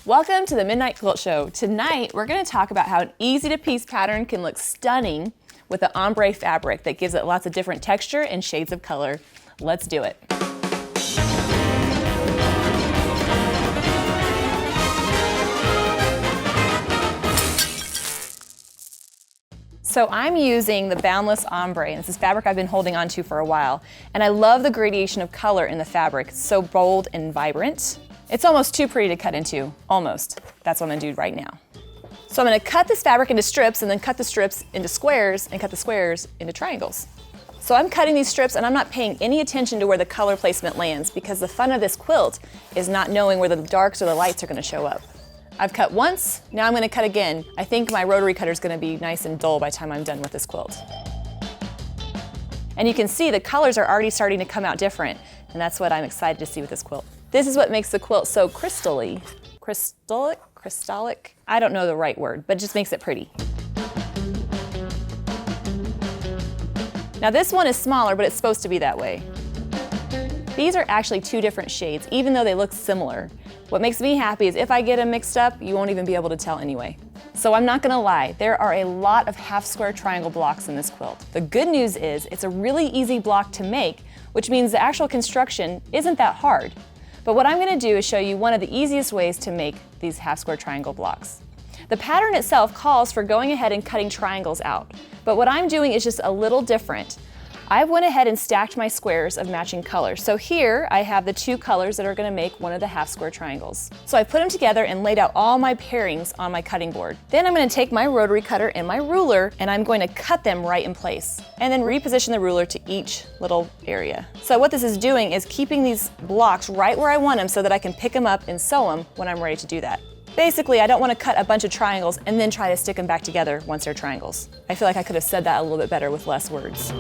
Welcome to the Midnight Quilt Show. Tonight, we're going to talk about how an easy-to-piece pattern can look stunning with an ombre fabric that gives it lots of different texture and shades of color. Let's do it. So I'm using the Boundless Ombre, and this is fabric I've been holding on to for a while. And I love the gradation of color in the fabric. It's so bold and vibrant. It's almost too pretty to cut into, almost. That's what I'm gonna do right now. So I'm gonna cut this fabric into strips and then cut the strips into squares and cut the squares into triangles. So I'm cutting these strips and I'm not paying any attention to where the color placement lands because the fun of this quilt is not knowing where the darks or the lights are gonna show up. I've cut once, now I'm gonna cut again. I think my rotary cutter is gonna be nice and dull by the time I'm done with this quilt. And you can see the colors are already starting to come out different, and that's what I'm excited to see with this quilt. This is what makes the quilt so crystally. Crystallic? I don't know the right word, but it just makes it pretty. Now this one is smaller, but it's supposed to be that way. These are actually two different shades, even though they look similar. What makes me happy is if I get them mixed up, you won't even be able to tell anyway. So I'm not gonna lie, there are a lot of half square triangle blocks in this quilt. The good news is it's a really easy block to make, which means the actual construction isn't that hard. But what I'm gonna do is show you one of the easiest ways to make these half square triangle blocks. The pattern itself calls for going ahead and cutting triangles out, but what I'm doing is just a little different. I went ahead and stacked my squares of matching colors. So here I have the two colors that are gonna make one of the half square triangles. So I put them together and laid out all my pairings on my cutting board. Then I'm gonna take my rotary cutter and my ruler and I'm going to cut them right in place and then reposition the ruler to each little area. So what this is doing is keeping these blocks right where I want them so that I can pick them up and sew them when I'm ready to do that. Basically, I don't want to cut a bunch of triangles and then try to stick them back together once they're triangles. I feel like I could have said that a little bit better with less words.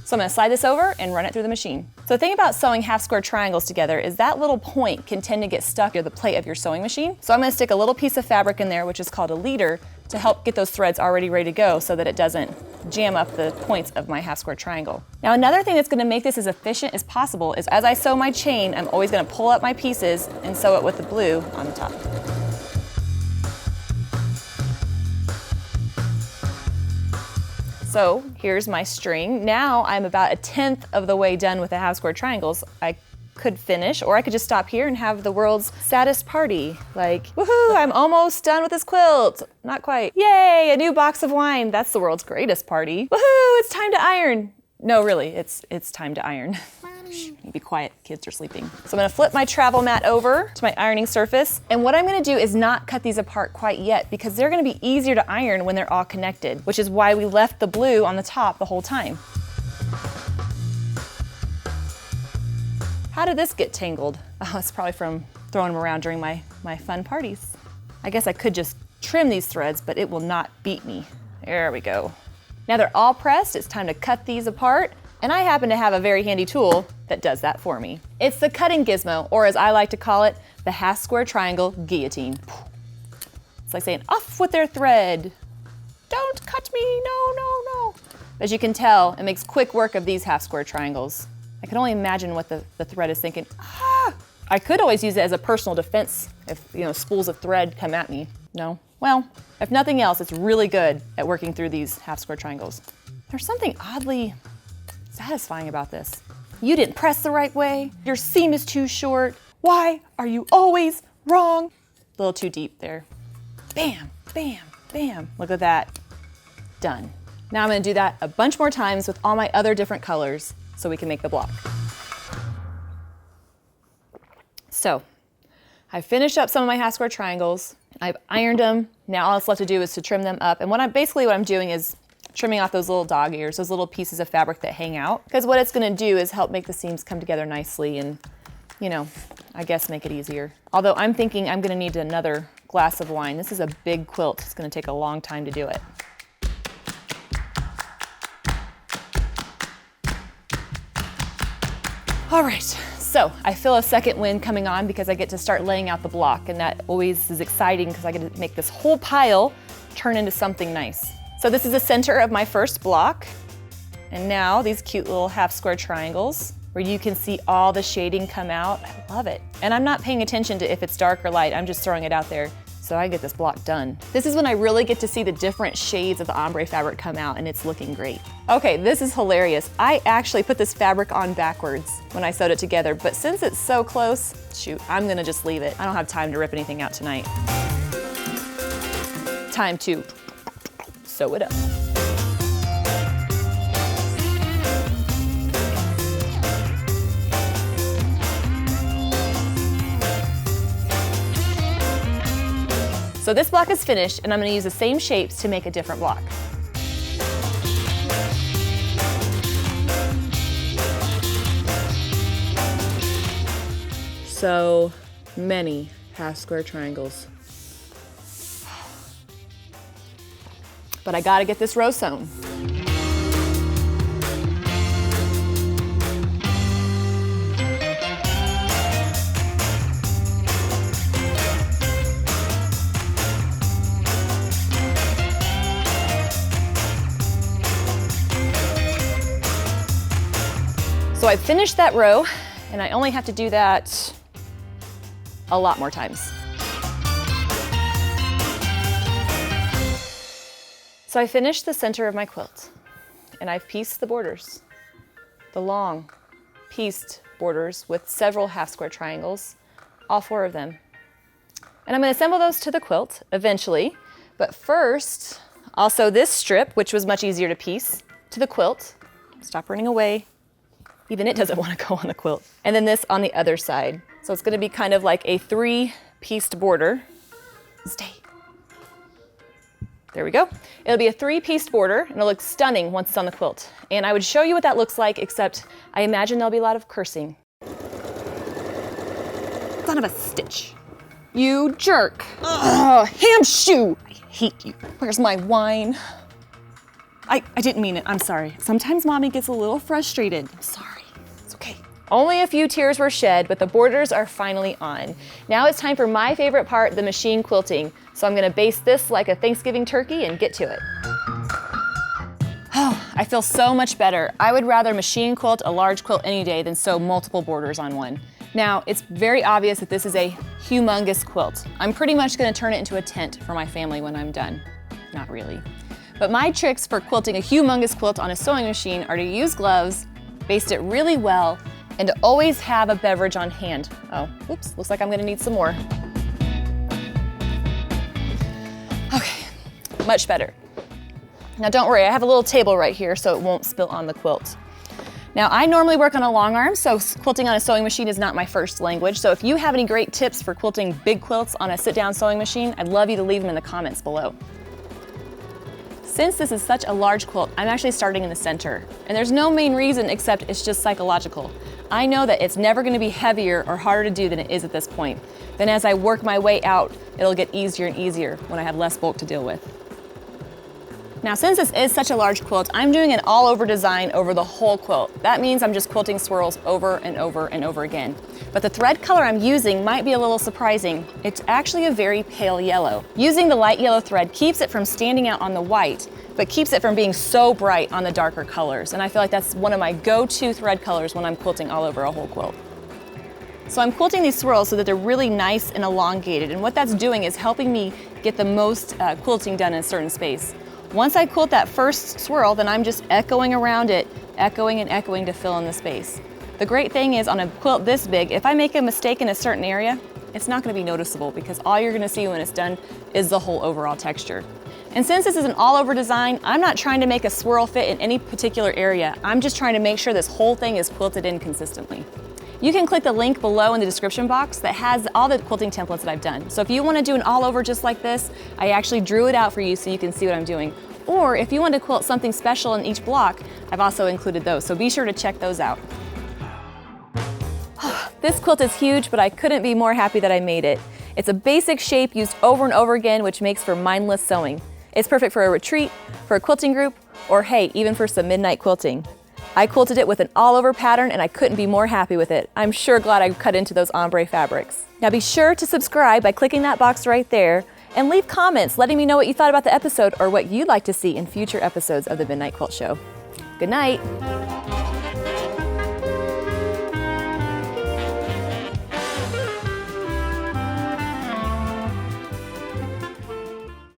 So I'm gonna slide this over and run it through the machine. So the thing about sewing half square triangles together is that little point can tend to get stuck to the plate of your sewing machine. So I'm gonna stick a little piece of fabric in there, which is called a leader, to help get those threads already ready to go so that it doesn't jam up the points of my half square triangle. Now another thing that's gonna make this as efficient as possible is as I sew my chain, I'm always gonna pull up my pieces and sew it with the blue on the top. So here's my string. Now I'm about 1/10 of the way done with the half square triangles. I could finish, or I could just stop here and have the world's saddest party. Like, woohoo, I'm almost done with this quilt. Not quite. Yay, a new box of wine. That's the world's greatest party. Woohoo, it's time to iron. No, really, it's time to iron. Shh, be quiet, kids are sleeping. So I'm gonna flip my travel mat over to my ironing surface. And what I'm gonna do is not cut these apart quite yet because they're gonna be easier to iron when they're all connected, which is why we left the blue on the top the whole time. How did this get tangled? Oh, it's probably from throwing them around during my fun parties. I guess I could just trim these threads, but it will not beat me. There we go. Now they're all pressed, it's time to cut these apart. And I happen to have a very handy tool that does that for me. It's the cutting gizmo, or as I like to call it, the half square triangle guillotine. It's like saying, off with their thread. Don't cut me, no, no, no. As you can tell, it makes quick work of these half square triangles. I can only imagine what the thread is thinking. Ah! I could always use it as a personal defense if, spools of thread come at me. No? Well, if nothing else, it's really good at working through these half square triangles. There's something oddly satisfying about this. You didn't press the right way. Your seam is too short. Why are you always wrong? A little too deep there. Bam, bam, bam. Look at that. Done. Now I'm gonna do that a bunch more times with all my other different colors so we can make the block. So I finished up some of my half square triangles. I've ironed them. Now all that's left to do is to trim them up. And what I'm doing is trimming off those little dog ears, those little pieces of fabric that hang out. Because what it's gonna do is help make the seams come together nicely and, I guess make it easier. Although I'm thinking I'm gonna need another glass of wine. This is a big quilt. It's gonna take a long time to do it. All right, so I feel a second wind coming on because I get to start laying out the block, and that always is exciting because I get to make this whole pile turn into something nice. So this is the center of my first block, and now these cute little half square triangles where you can see all the shading come out. I love it. And I'm not paying attention to if it's dark or light, I'm just throwing it out there so I get this block done. This is when I really get to see the different shades of the ombre fabric come out, and it's looking great. Okay, this is hilarious. I actually put this fabric on backwards when I sewed it together, but since it's so close, shoot, I'm gonna just leave it. I don't have time to rip anything out tonight. Time to sew it up. So this block is finished, and I'm gonna use the same shapes to make a different block. So many half square triangles. But I gotta get this row sewn. So I finished that row, and I only have to do that a lot more times. So I finished the center of my quilt, and I've pieced the borders, the long pieced borders with several half square triangles, all 4 of them. And I'm gonna assemble those to the quilt eventually, but first, I'll sew this strip, which was much easier to piece, to the quilt. Stop running away. Even it doesn't want to go on the quilt. And then this on the other side. So it's gonna be kind of like a 3-pieced border. Stay. There we go. It'll be a 3-pieced border, and it'll look stunning once it's on the quilt. And I would show you what that looks like, except I imagine there'll be a lot of cursing. Son of a stitch. You jerk. Ugh, ham shoe. I hate you. Where's my wine? I didn't mean it, I'm sorry. Sometimes mommy gets a little frustrated. I'm sorry, it's okay. Only a few tears were shed, but the borders are finally on. Now it's time for my favorite part, the machine quilting. So I'm gonna baste this like a Thanksgiving turkey and get to it. Oh, I feel so much better. I would rather machine quilt a large quilt any day than sew multiple borders on one. Now, it's very obvious that this is a humongous quilt. I'm pretty much gonna turn it into a tent for my family when I'm done. Not really. But my tricks for quilting a humongous quilt on a sewing machine are to use gloves, baste it really well, and to always have a beverage on hand. Oh, oops, looks like I'm gonna need some more. Okay, much better. Now don't worry, I have a little table right here so it won't spill on the quilt. Now I normally work on a long arm, so quilting on a sewing machine is not my first language. So if you have any great tips for quilting big quilts on a sit-down sewing machine, I'd love you to leave them in the comments below. Since this is such a large quilt, I'm actually starting in the center. And there's no main reason except it's just psychological. I know that it's never gonna be heavier or harder to do than it is at this point. Then as I work my way out, it'll get easier and easier when I have less bulk to deal with. Now since this is such a large quilt, I'm doing an all-over design over the whole quilt. That means I'm just quilting swirls over and over and over again. But the thread color I'm using might be a little surprising. It's actually a very pale yellow. Using the light yellow thread keeps it from standing out on the white, but keeps it from being so bright on the darker colors. And I feel like that's one of my go-to thread colors when I'm quilting all over a whole quilt. So I'm quilting these swirls so that they're really nice and elongated. And what that's doing is helping me get the most quilting done in a certain space. Once I quilt that first swirl, then I'm just echoing around it, echoing and echoing to fill in the space. The great thing is on a quilt this big, if I make a mistake in a certain area, it's not gonna be noticeable because all you're gonna see when it's done is the whole overall texture. And since this is an all-over design, I'm not trying to make a swirl fit in any particular area. I'm just trying to make sure this whole thing is quilted in consistently. You can click the link below in the description box that has all the quilting templates that I've done. So if you want to do an all-over just like this, I actually drew it out for you so you can see what I'm doing. Or if you want to quilt something special in each block, I've also included those, so be sure to check those out. This quilt is huge, but I couldn't be more happy that I made it. It's a basic shape used over and over again, which makes for mindless sewing. It's perfect for a retreat, for a quilting group, or hey, even for some midnight quilting. I quilted it with an all-over pattern and I couldn't be more happy with it. I'm sure glad I cut into those ombre fabrics. Now be sure to subscribe by clicking that box right there and leave comments letting me know what you thought about the episode or what you'd like to see in future episodes of the Midnight Quilt Show. Good night.